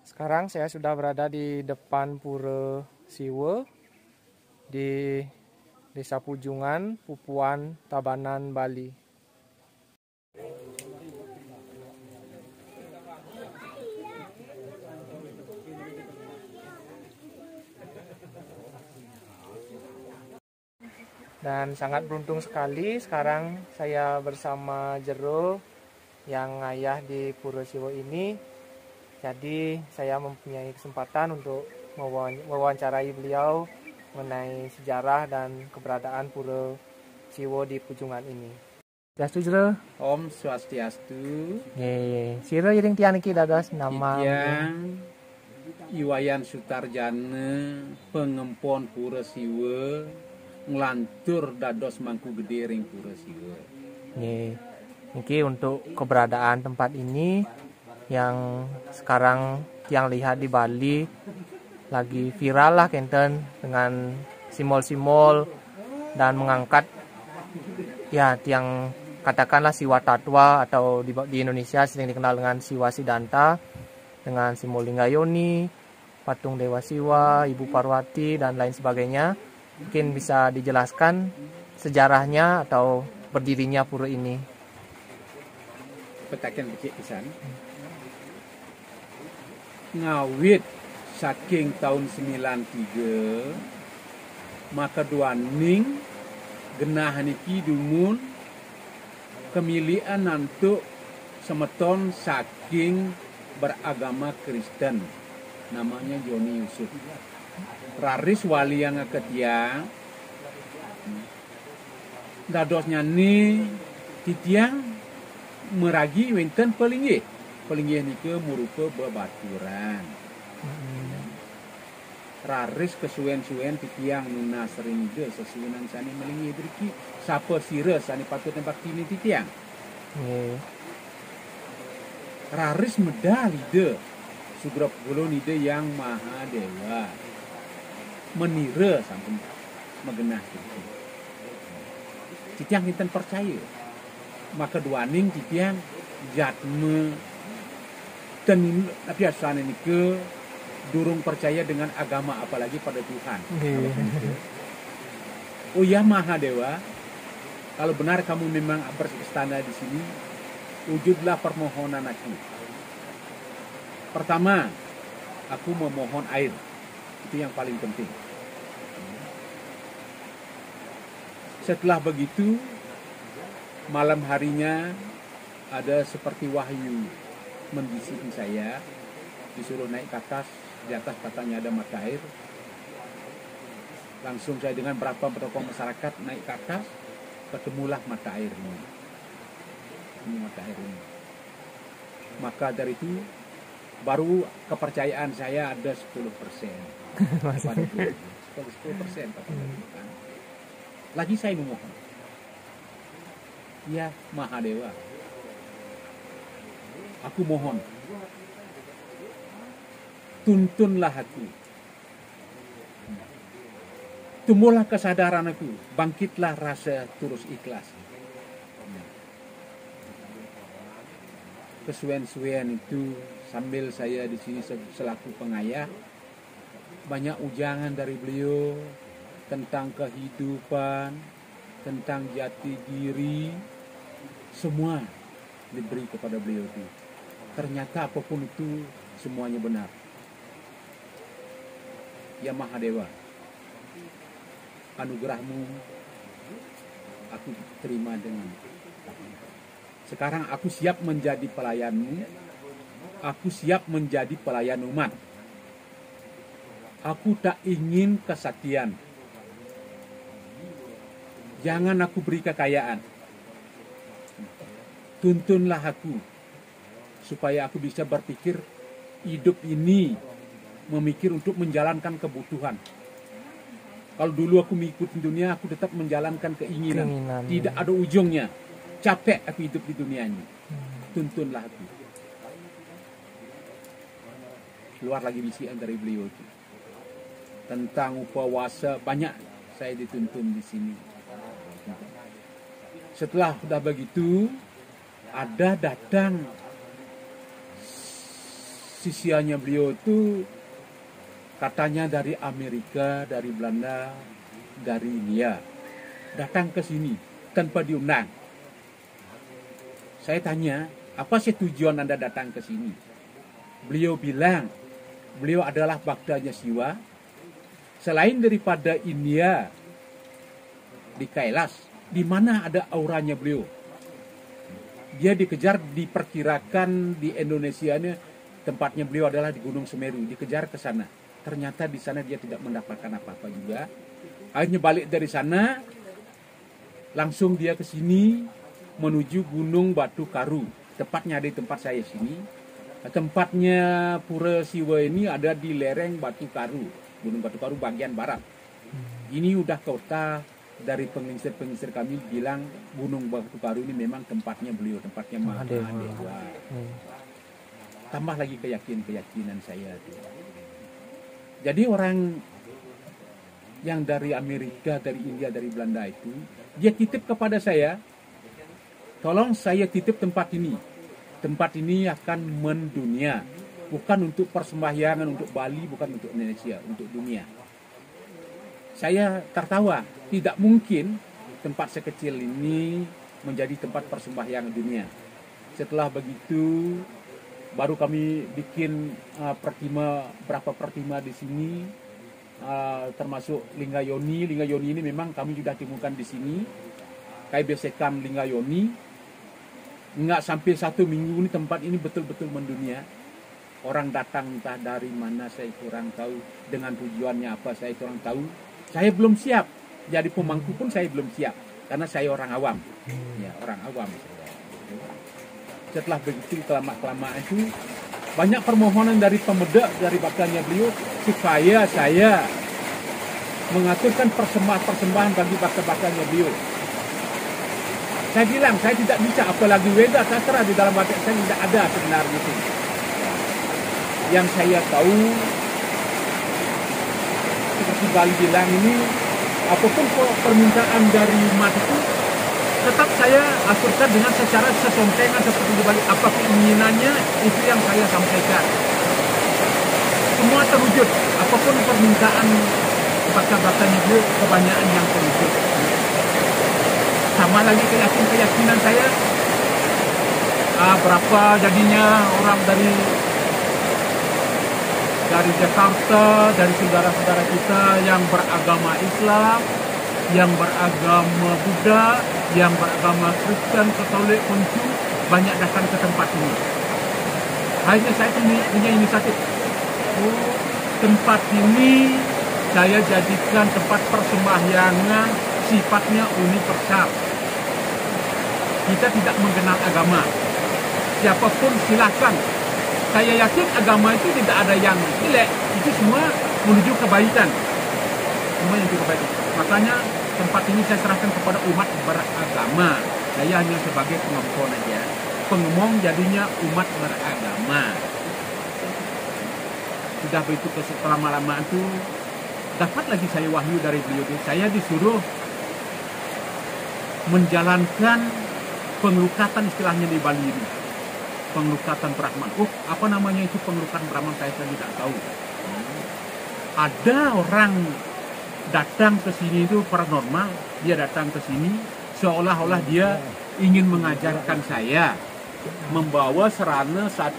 Sekarang saya sudah berada di depan Pura Siwa di Desa Pujungan, Pupuan, Tabanan, Bali. Dan sangat beruntung sekali sekarang saya bersama Jero yang ngayah di Pura Siwa ini. Jadi saya mempunyai kesempatan untuk mewawancarai beliau mengenai sejarah dan keberadaan Pura Siwa di Pujungan ini. Swastiastu Jero. Om Swastiastu. Sira iring tiang iki dados nama Itiang Iwayan Sutarjana pengempon Pura Siwa ngelantur dados mangku gede ring Pura Siwa. Niki untuk keberadaan tempat ini yang sekarang tiang lihat di Bali lagi viral lah kenten dengan simbol-simbol dan mengangkat ya tiang katakanlah Siwa Tatwa atau di Indonesia sering dikenal dengan Siwa Sidanta dengan simbol Linggayoni, patung Dewa Siwa, Ibu Parwati dan lain sebagainya. Mungkin bisa dijelaskan sejarahnya atau berdirinya pura ini. Petakan becik pisan. Ngawit saking tahun 93 maka duaning genah niki dumun kemilian nantuk semeton saking beragama Kristen namanya Joni Yusuf raris wali yang ketiang dadosnya ni titiang meragi wenten pelinggih nike murupa bebaturan raris kesuwen-suwen titiang nuna sering de sesuwenan sani melinggih beriki sapa sira sani patut nembak tini titiang raris medali de sugrap gulun ide yang maha dewa menira sampun megenah titiang hinten percaya maka duaning titiang jatme dan tapi asane nike durung percaya dengan agama apalagi pada Tuhan. Oh ya Maha Dewa, kalau benar kamu memang beristana di sini, wujudlah permohonan aku. Pertama, aku memohon air. Itu yang paling penting. Setelah begitu, malam harinya ada seperti wahyu membisiki saya, disuruh naik ke atas. Di atas katanya ada mata air. Langsung saya dengan berapa tokoh masyarakat naik ke atas, ketemulah mata air ini. Ini mata air ini. Maka dari itu baru kepercayaan saya ada 10%. 10%. Lagi saya memohon. Ya Maha Dewa, aku mohon, tuntunlah aku, tumbuhlah kesadaran aku, bangkitlah rasa terus ikhlas. Kesuwen-suwen itu sambil saya di sini selaku pengayah, banyak ujangan dari beliau tentang kehidupan, tentang jati diri, semua diberi kepada beliau itu. Ternyata apapun itu semuanya benar. Ya Maha Dewa, anugerahmu aku terima dengan sekarang aku siap menjadi pelayanmu, aku siap menjadi pelayan umat. Aku tak ingin kesaktian, jangan aku beri kekayaan, tuntunlah aku supaya aku bisa berpikir hidup ini memikir untuk menjalankan kebutuhan. Kalau dulu aku mengikuti dunia, aku tetap menjalankan keinginan. Tidak ada ujungnya. Capek aku hidup di dunia ini. Tuntunlah aku. Keluar lagi bisikan dari beliau itu. Tentang upawasa, banyak saya dituntun di sini. Setelah sudah begitu, ada datang sisianya beliau itu katanya dari Amerika, dari Belanda, dari India, datang ke sini tanpa diundang. Saya tanya, apa sih tujuan Anda datang ke sini? Beliau bilang, beliau adalah Bhaktanya Siwa. Selain daripada India, di Kailas, di mana ada auranya beliau. Dia dikejar, diperkirakan di Indonesia ini tempatnya beliau adalah di Gunung Semeru, dikejar ke sana. Ternyata di sana dia tidak mendapatkan apa-apa juga. Akhirnya balik dari sana, langsung dia ke sini menuju Gunung Batu Karu. Tepatnya di tempat saya sini. Tempatnya Pura Siwa ini ada di lereng Batu Karu, Gunung Batu Karu bagian barat. Ini udah kota. Dari pengisir-pengisir kami bilang Gunung Batu Karu ini memang tempatnya beliau, tempatnya Mahadewa. Tambah lagi keyakinan saya itu. Jadi orang yang dari Amerika, dari India, dari Belanda itu, dia titip kepada saya, tolong saya titip tempat ini. Tempat ini akan mendunia, bukan untuk persembahyangan untuk Bali, bukan untuk Indonesia, untuk dunia. Saya tertawa, tidak mungkin tempat sekecil ini menjadi tempat persembahyangan dunia. Setelah begitu, baru kami bikin berapa pertima di sini, termasuk Lingga Yoni. Lingga Yoni ini memang kami sudah temukan di sini. Kayak besekan Lingga Yoni, nggak sampai 1 minggu ini tempat ini betul-betul mendunia. Orang datang entah dari mana saya kurang tahu, dengan tujuannya apa saya kurang tahu. Saya belum siap, jadi pemangku pun saya belum siap, karena saya orang awam, ya orang awam. Setelah begitu kelamaan itu banyak permohonan dari pemuda, dari Bhaktanya beliau supaya saya mengaturkan persembahan bagi Bhaktanya beliau. Saya bilang saya tidak bisa, apalagi Weda Sastra di dalam batik saya tidak ada sebenarnya itu. Yang saya tahu, seperti Bali bilang ini, apapun permintaan dari umat itu tetap saya aturkan dengan secara sesontengan seperti di Bali. Apa keinginannya itu yang saya sampaikan. Semua terwujud, apapun permintaan Bhaktanya itu kebanyakan yang terwujud. Sama lagi keyakinan saya, berapa jadinya orang dari Jakarta, dari saudara-saudara kita yang beragama Islam, yang beragama Buddha, yang beragama Kristen, Katolik, Konghucu, banyak datang ke tempat ini. Akhirnya saya punya inisiatif. Tempat ini saya jadikan tempat persembahyangan sifatnya universal. Kita tidak mengenal agama. Siapapun silakan. Saya yakin agama itu tidak ada yang jelek. Itu semua menuju kebaikan. Semua yang kebaikan. Makanya tempat ini saya serahkan kepada umat beragama. Saya hanya sebagai pengomong aja. Pengomong jadinya umat beragama. Sudah begitu selama-lama itu dapat lagi saya wahyu dari beliau. Saya disuruh menjalankan pengelukatan istilahnya di Bali ini. Pengelukatan Brahman. Apa namanya itu pengelukatan Brahman saya tidak tahu. Ada orang datang ke sini itu paranormal, dia datang ke sini seolah-olah dia ingin mengajarkan saya, membawa serana 1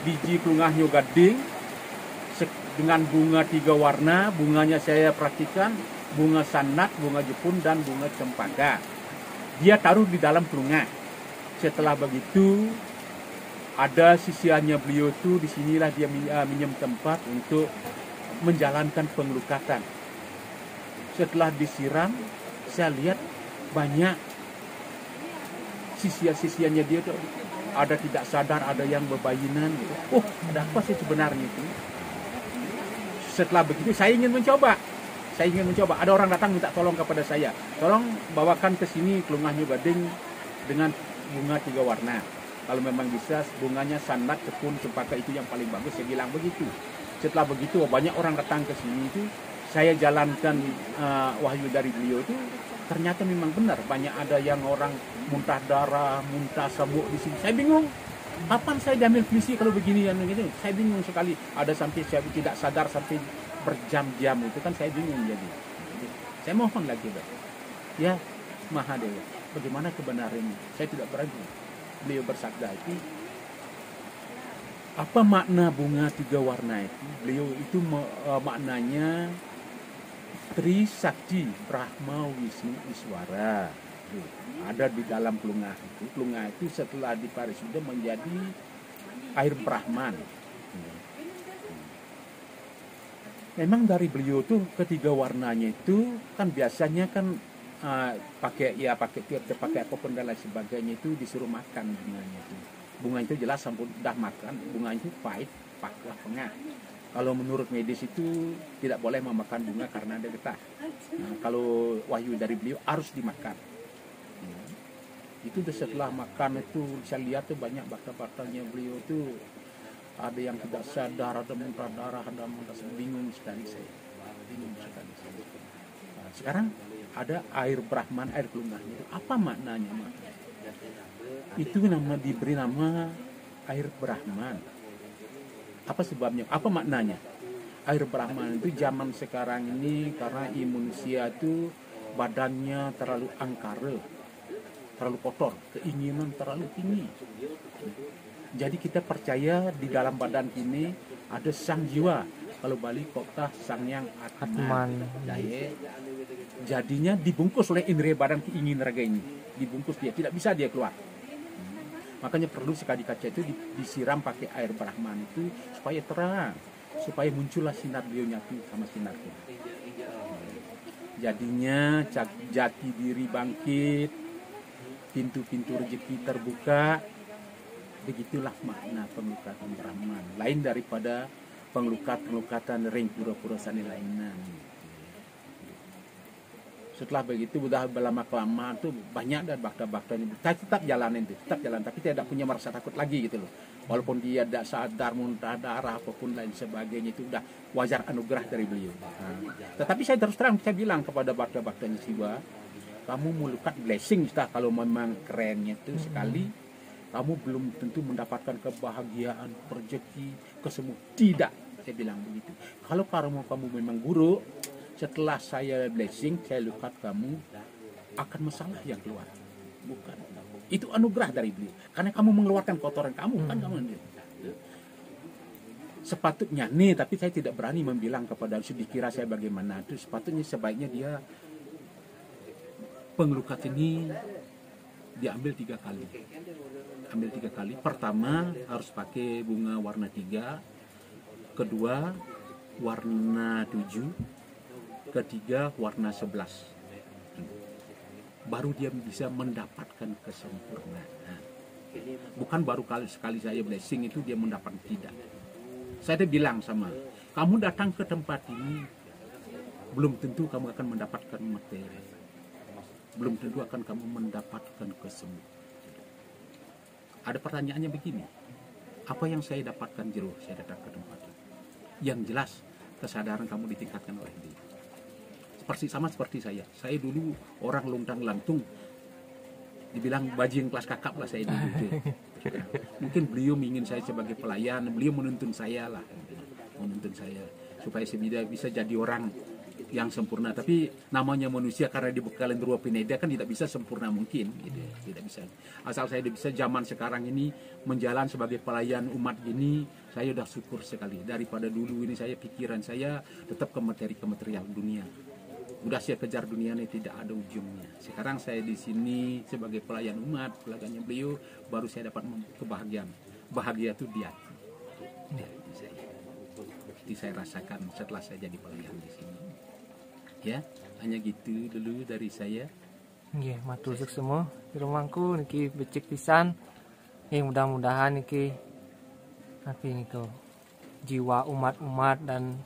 biji kelungah nyo gading dengan bunga 3 warna. Bunganya saya perhatikan, bunga sanat, bunga jepun, dan bunga cempaka. Dia taruh di dalam kelungah. Setelah begitu, ada sisiannya beliau itu, disinilah dia minjem tempat untuk menjalankan pengelukatan. Setelah disiram, saya lihat banyak sisiannya dia tuh, ada tidak sadar, ada yang bebayinan gitu. Ada apa sih sebenarnya itu? Setelah begitu saya ingin mencoba. Ada orang datang minta tolong kepada saya. Tolong bawakan ke sini kelungahnya gading dengan bunga 3 warna. Kalau memang bisa bunganya sanat, jepun, cempaka itu yang paling bagus. Saya bilang begitu. Setelah begitu banyak orang datang ke sini itu. Saya jalankan wahyu dari beliau itu, ternyata memang benar. Banyak ada yang orang muntah darah, muntah sabuk di sini. Saya bingung. Kapan saya diambil polisi kalau begini yang gitu? Saya bingung sekali. Ada sampai saya tidak sadar sampai berjam-jam itu kan saya bingung jadi. Saya mohon lagi, Pak. Ya, Mahadewa, bagaimana kebenarannya? Saya tidak berani. Beliau bersabda itu, apa makna bunga 3 warna itu? Beliau itu maknanya Tri Sakti Brahma Wisnu Iswara. Ada di dalam kelungah itu. Kelungah itu setelah diparisuda menjadi air Brahman. Memang dari beliau tuh ketiga warnanya itu kan biasanya kan pakai apapun dan lain sebagainya itu disuruh makan bunganya itu. Bunga itu jelas sampun dah makan, bunga itu pahit, paklah, pengah. Kalau menurut medis itu tidak boleh memakan bunga karena ada getah. Nah, kalau wahyu dari beliau harus dimakan. Itu setelah makan itu saya lihat tuh banyak bakta-baktanya beliau tuh ada yang tidak sadar, ada muntah darah, ada muntah, bingung sekali saya. Nah, sekarang ada air Brahman, air kelungahnya itu apa maknanya? Itu diberi nama air Brahman. Apa sebabnya? Apa maknanya? Air Brahman itu zaman sekarang ini karena manusia itu badannya terlalu angkara, terlalu kotor, keinginan terlalu tinggi. Jadi kita percaya di dalam badan ini ada sang jiwa. Kalau Bali kota sang yang Atman. Jadinya dibungkus oleh indera badan keinginan raga ini. Dibungkus dia, tidak bisa dia keluar. Makanya perlu sekali kaca itu disiram pakai air Brahman itu supaya terang, supaya muncullah sinar beliau nyatu sama sinarnya. Jadinya jati diri bangkit, pintu-pintu rezeki terbuka. Begitulah makna penglukatan Brahman. Lain daripada penglukatan ring pura-pura sani lainan. Setelah begitu udah lama-kelamaan tuh banyak dan bakta-baktanya. Saya tetap jalanin tuh, tetap jalan, tapi tidak punya merasa takut lagi gitu loh. Walaupun dia tidak sadar, muntah darah apapun lain sebagainya itu udah wajar anugerah dari beliau. Tetapi saya terus terang saya bilang kepada bakta-baktanya Siwa, kamu melukat blessing kalau memang kerennya itu sekali, kamu belum tentu mendapatkan kebahagiaan, rezeki, kesembuhan. Tidak, saya bilang begitu. Kalau kamu memang guru, setelah saya blessing, saya lukat kamu, akan masalah yang keluar. Bukan. Itu anugerah dari beliau. Karena kamu mengeluarkan kotoran kamu, kan kamu. Sepatutnya, tapi saya tidak berani membilang kepada dikira saya bagaimana. Itu sepatutnya sebaiknya dia penglukat ini diambil 3 kali. Ambil 3 kali. Pertama harus pakai bunga warna 3. Kedua warna 7. Ketiga warna 11. Baru dia bisa mendapatkan kesempurnaan. Bukan baru sekali saya blessing itu dia mendapat, tidak. Saya ada bilang sama, kamu datang ke tempat ini belum tentu kamu akan mendapatkan materi. Belum tentu akan kamu mendapatkan kesembuhan. Ada pertanyaannya begini, apa yang saya dapatkan jeruh saya datang ke tempat ini? Yang jelas kesadaran kamu ditingkatkan oleh dia. Sama seperti saya dulu orang luntang lantung, dibilang bajing kelas kakap lah saya dulu. Mungkin beliau ingin saya sebagai pelayan, beliau menuntun saya supaya saya bisa jadi orang yang sempurna. Tapi namanya manusia karena dibekali rupa pineda kan tidak bisa sempurna mungkin, gitu. Tidak bisa. Asal saya bisa zaman sekarang ini menjalan sebagai pelayan umat ini, saya sudah syukur sekali. Daripada dulu ini pikiran saya tetap ke material dunia. Udah saya kejar dunia ini tidak ada ujungnya. Sekarang saya di sini sebagai pelayan umat, pelayannya beliau, baru saya dapat kebahagiaan. Bahagia itu di hati. Jadi saya rasakan setelah saya jadi pelayan di sini. Ya, hanya gitu dulu dari saya. Nggih, matur semua di rumahku niki becik pisan. Mudah-mudahan niki jiwa umat-umat dan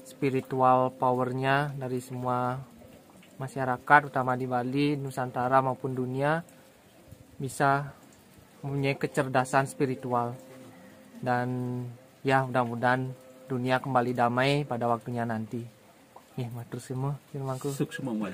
spiritual powernya dari semua masyarakat, utama di Bali, Nusantara maupun dunia, bisa mempunyai kecerdasan spiritual. Dan ya mudah-mudahan dunia kembali damai pada waktunya nanti. Matur semua firmanku. Sukses semua.